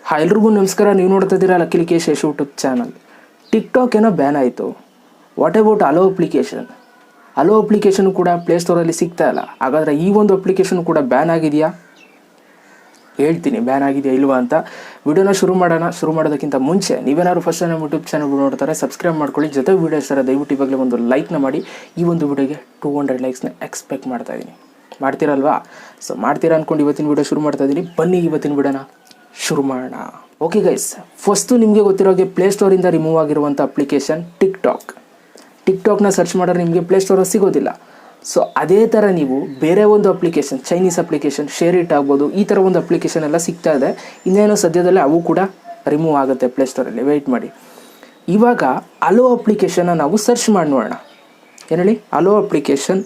Hi ಎಲ್ರಿಗೂ ನಮಸ್ಕಾರ. ನೀವು ನೋಡ್ತಾ ಇದ್ದೀರಾ ಲಕ್ಕೇಶ್ ಯೂಟ್ಯೂಬ್ ಚಾನಲ್. ಟಿಕ್ಟಾಕ್ ಏನೋ ಬ್ಯಾನ್ ಆಯಿತು. What about hello application? Hello application ಕೂಡ ಪ್ಲೇಸ್ಟೋರಲ್ಲಿ ಸಿಗ್ತಾ ಇಲ್ಲ. ಹಾಗಾದರೆ ಈ ಒಂದು ಅಪ್ಲಿಕೇಶನ್ ಕೂಡ ಬ್ಯಾನ್ ಆಗಿದೆಯಾ? ಹೇಳ್ತೀನಿ ಬ್ಯಾನ್ ಆಗಿದೆಯಾ ಇಲ್ವಾ ಅಂತ. ವಿಡಿಯೋನ ಶುರು ಮಾಡೋದಕ್ಕಿಂತ ಮುಂಚೆ ನೀವೇನಾದ್ರು ಫಸ್ಟ್ ನಮ್ಮ ಯೂಟ್ಯೂಬ್ ಚಾನಲ್ ನೋಡ್ತಾರೆ ಸಬ್ಸ್ಕ್ರೈಬ್ ಮಾಡ್ಕೊಳ್ಳಿ. ಜೊತೆ ವೀಡಿಯೋ ಇಷ್ಟ ದಯವಿಟ್ಟು ಇವಾಗಲೇ ಒಂದು ಲೈಕ್ನ ಮಾಡಿ. ಈ ಒಂದು ವಿಡಿಯೋಗೆ 200 ಲೈಕ್ಸ್ನ ಎಕ್ಸ್ಪೆಕ್ಟ್ ಮಾಡ್ತಾಯಿದ್ದೀನಿ. ಮಾಡ್ತೀರಲ್ವಾ? ಸೊ ಮಾಡ್ತೀರಾ ಅಂದ್ಕೊಂಡು ಇವತ್ತಿನ ವಿಡಿಯೋ ಶುರು ಮಾಡ್ತಾಯಿದ್ದೀನಿ. ಬನ್ನಿ ಇವತ್ತಿನ ವಿಡಿಯೋನ ಶುರು ಮಾಡೋಣ. ಓಕೆ ಗೈಸ್, ಫಸ್ಟು ನಿಮಗೆ ಗೊತ್ತಿರೋಗೆ ಪ್ಲೇಸ್ಟೋರಿಂದ ರಿಮೂವ್ ಆಗಿರುವಂಥ ಅಪ್ಲಿಕೇಶನ್ ಟಿಕ್ಟಾಕ್ನ ಸರ್ಚ್ ಮಾಡಿದ್ರೆ ನಿಮಗೆ ಪ್ಲೇಸ್ಟೋರಲ್ಲಿ ಸಿಗೋದಿಲ್ಲ. ಸೊ ಅದೇ ಥರ ನೀವು ಬೇರೆ ಒಂದು application, Chinese application, share it ಆಗ್ಬೋದು, ಈ ಥರ ಒಂದು ಅಪ್ಲಿಕೇಶನ್ ಎಲ್ಲ ಸಿಗ್ತಾ ಇದೆ. ಇನ್ನೇನೋ ಸದ್ಯದಲ್ಲೇ ಅವು ಕೂಡ ರಿಮೂವ್ ಆಗುತ್ತೆ ಪ್ಲೇಸ್ಟೋರಲ್ಲಿ. ವೆಯ್ಟ್ ಮಾಡಿ. ಇವಾಗ ಹಲೋ ಅಪ್ಲಿಕೇಶನ್ನ ನಾವು ಸರ್ಚ್ ಮಾಡಿ ನೋಡೋಣ. ಏನು ಹೇಳಿ? ಹಲೋ ಅಪ್ಲಿಕೇಶನ್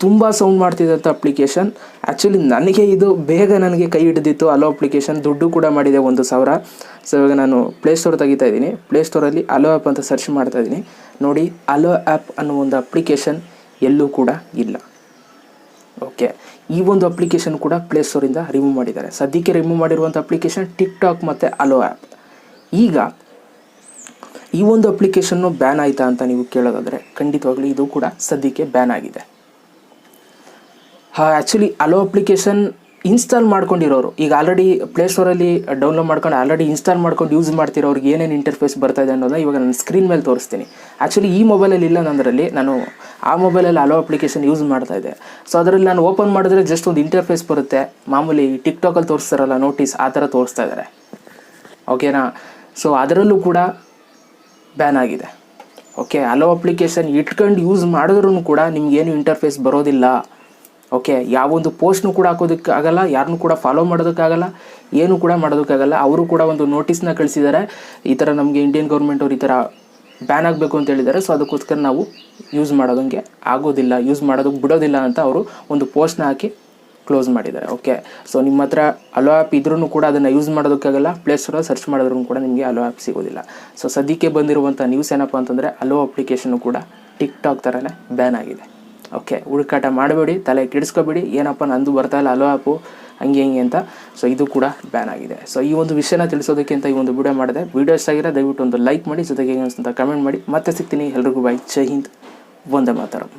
ತುಂಬ ಸೌಂಡ್ ಮಾಡ್ತಿದ್ದಂಥ ಅಪ್ಲಿಕೇಶನ್. ಆ್ಯಕ್ಚುಲಿ ನನಗೆ ಕೈ ಹಿಡಿದಿತ್ತು ಹಲೋ ಅಪ್ಲಿಕೇಶನ್. ದುಡ್ಡು ಕೂಡ ಮಾಡಿದೆ 1,000. ಸೊ ಇವಾಗ ನಾನು ಪ್ಲೇಸ್ಟೋರ್ ತೆಗಿತಾ ಇದ್ದೀನಿ. ಪ್ಲೇಸ್ಟೋರಲ್ಲಿ ಹಲೋ ಆ್ಯಪ್ ಅಂತ ಸರ್ಚ್ ಮಾಡ್ತಾ ಇದ್ದೀನಿ. ನೋಡಿ, ಹಲೋ ಆ್ಯಪ್ ಅನ್ನೋ ಒಂದು ಅಪ್ಲಿಕೇಶನ್ ಎಲ್ಲೂ ಕೂಡ ಇಲ್ಲ. ಓಕೆ, ಈ ಒಂದು ಅಪ್ಲಿಕೇಶನ್ ಕೂಡ ಪ್ಲೇಸ್ಟೋರಿಂದ ರಿಮೂವ್ ಮಾಡಿದ್ದಾರೆ. ಸದ್ಯಕ್ಕೆ ರಿಮೂವ್ ಮಾಡಿರುವಂಥ ಅಪ್ಲಿಕೇಶನ್ ಟಿಕ್ಟಾಕ್ ಮತ್ತು ಹಲೋ ಆ್ಯಪ್. ಈಗ ಈ ಒಂದು ಅಪ್ಲಿಕೇಶನ್ನು ಬ್ಯಾನ್ ಆಯಿತಾ ಅಂತ ನೀವು ಕೇಳೋದಾದರೆ ಖಂಡಿತವಾಗ್ಲೂ ಇದು ಕೂಡ ಸದ್ಯಕ್ಕೆ ಬ್ಯಾನ್ ಆಗಿದೆ. ಆ್ಯಕ್ಚುಲಿ ಹಲೋ ಅಪ್ಲಿಕೇಶನ್ ಇನ್ಸ್ಟಾಲ್ ಮಾಡ್ಕೊಂಡಿರೋರು, ಈಗ ಆಲ್ರೆಡಿ ಪ್ಲೇಸ್ಟೋರಲ್ಲಿ ಡೌನ್ಲೋಡ್ ಮಾಡ್ಕೊಂಡು ಆಲ್ರೆಡಿ ಇನ್ಸ್ಟಾಲ್ ಮಾಡ್ಕೊಂಡು ಯೂಸ್ ಮಾಡ್ತಿರೋರಿಗೆ ಏನೇನು ಇಂಟರ್ಫೇಸ್ ಬರ್ತಾ ಇದೆ ಅನ್ನೋದನ್ನ ಇವಾಗ ನಾನು ಸ್ಕ್ರೀನ್ ಮೇಲೆ ತೋರಿಸ್ತೀನಿ. ಆ್ಯಕ್ಚುಲಿ ಈ ಮೊಬೈಲಲ್ಲಿ ಇಲ್ಲ ನಂದರಲ್ಲಿ, ನಾನು ಆ ಮೊಬೈಲಲ್ಲಿ ಹಲೋ ಅಪ್ಲಿಕೇಶನ್ ಯೂಸ್ ಮಾಡ್ತಾಯಿದ್ದೆ. ಸೊ ಅದರಲ್ಲಿ ನಾನು ಓಪನ್ ಮಾಡಿದ್ರೆ ಜಸ್ಟ್ ಒಂದು ಇಂಟರ್ಫೇಸ್ ಬರುತ್ತೆ. ಮಾಮೂಲಿ ಟಿಕ್ಟಾಕಲ್ಲಿ ತೋರಿಸ್ತಾರಲ್ಲ ನೋಟಿಸ್, ಆ ಥರ ತೋರಿಸ್ತಾ ಇದ್ದಾರೆ. ಓಕೆನಾ? ಸೊ ಅದರಲ್ಲೂ ಕೂಡ ಬ್ಯಾನ್ ಆಗಿದೆ. ಓಕೆ, ಹಲೋ ಅಪ್ಲಿಕೇಶನ್ ಇಟ್ಕೊಂಡು ಯೂಸ್ ಮಾಡಿದ್ರೂ ಕೂಡ ನಿಮಗೇನು ಇಂಟರ್ಫೇಸ್ ಬರೋದಿಲ್ಲ. ಓಕೆ, ಯಾವೊಂದು ಪೋಸ್ಟ್ನು ಕೂಡ ಹಾಕೋದಕ್ಕಾಗಲ್ಲ, ಯಾರನ್ನೂ ಕೂಡ ಫಾಲೋ ಮಾಡೋದಕ್ಕಾಗಲ್ಲ, ಏನು ಕೂಡ ಮಾಡೋದಕ್ಕಾಗಲ್ಲ. ಅವರು ಕೂಡ ಒಂದು ನೋಟಿಸ್ನ ಕಳಿಸಿದ್ದಾರೆ, ಈ ಥರ ನಮಗೆ ಇಂಡಿಯನ್ ಗೌರ್ಮೆಂಟ್ ಅವ್ರು ಈ ಥರ ಬ್ಯಾನ್ ಆಗಬೇಕು ಅಂತ ಹೇಳಿದ್ದಾರೆ. ಸೊ ಅದಕ್ಕೋಸ್ಕರ ನಾವು ಯೂಸ್ ಮಾಡೋದಂಗೆ ಆಗೋದಿಲ್ಲ, ಯೂಸ್ ಮಾಡೋದಕ್ಕೆ ಬಿಡೋದಿಲ್ಲ ಅಂತ ಅವರು ಒಂದು ಪೋಸ್ಟ್ನ ಹಾಕಿ ಕ್ಲೋಸ್ ಮಾಡಿದ್ದಾರೆ. ಓಕೆ, ಸೊ ನಿಮ್ಮ ಹತ್ರ ಹಲೋ ಆ್ಯಪ್ ಇದ್ರೂ ಕೂಡ ಅದನ್ನು ಯೂಸ್ ಮಾಡೋದಕ್ಕಾಗಲ್ಲ. ಪ್ಲೇಸ್ಟೋರಲ್ಲಿ ಸರ್ಚ್ ಮಾಡಿದ್ರೂ ಕೂಡ ನಿಮಗೆ ಹಲೋ ಆ್ಯಪ್ ಸಿಗೋದಿಲ್ಲ. ಸೊ ಸದ್ಯಕ್ಕೆ ಬಂದಿರುವಂಥ ನ್ಯೂಸ್ ಏನಪ್ಪ ಅಂತಂದರೆ ಹಲೋ ಅಪ್ಲಿಕೇಶನ್ನು ಕೂಡ ಟಿಕ್ಟಾಕ್ ಥರನೇ ಬ್ಯಾನ್ ಆಗಿದೆ. ಓಕೆ, ಹುಡುಕಾಟ ಮಾಡಬೇಡಿ, ತಲೆ ಕೆಡಿಸ್ಕೊಬೇಡಿ, ಏನಪ್ಪ ನಂದು ಬರ್ತಾಯಿಲ್ಲ ಹಲೋ ಆ್ಯಪು ಹಂಗೆ ಅಂತ. ಸೊ ಇದು ಕೂಡ ಬ್ಯಾನ್ ಆಗಿದೆ. ಸೊ ಈ ಒಂದು ವಿಷಯನ ತಿಳಿಸೋದಕ್ಕೆ ಅಂತ ಈ ಒಂದು ವಿಡಿಯೋ ಮಾಡಿದೆ. ವಿಡಿಯೋ ಇಷ್ಟ ಆಗಿರೋ ದಯವಿಟ್ಟು ಒಂದು ಲೈಕ್ ಮಾಡಿ, ಜೊತೆಗೆ ಅಂತ ಕಮೆಂಟ್ ಮಾಡಿ. ಮತ್ತೆ ಸಿಗ್ತೀನಿ. ಎಲ್ರಿಗೂ ಬಾಯ್. ಜೈ ಹಿಂದ್, ವಂದೇ ಮಾತರಂ.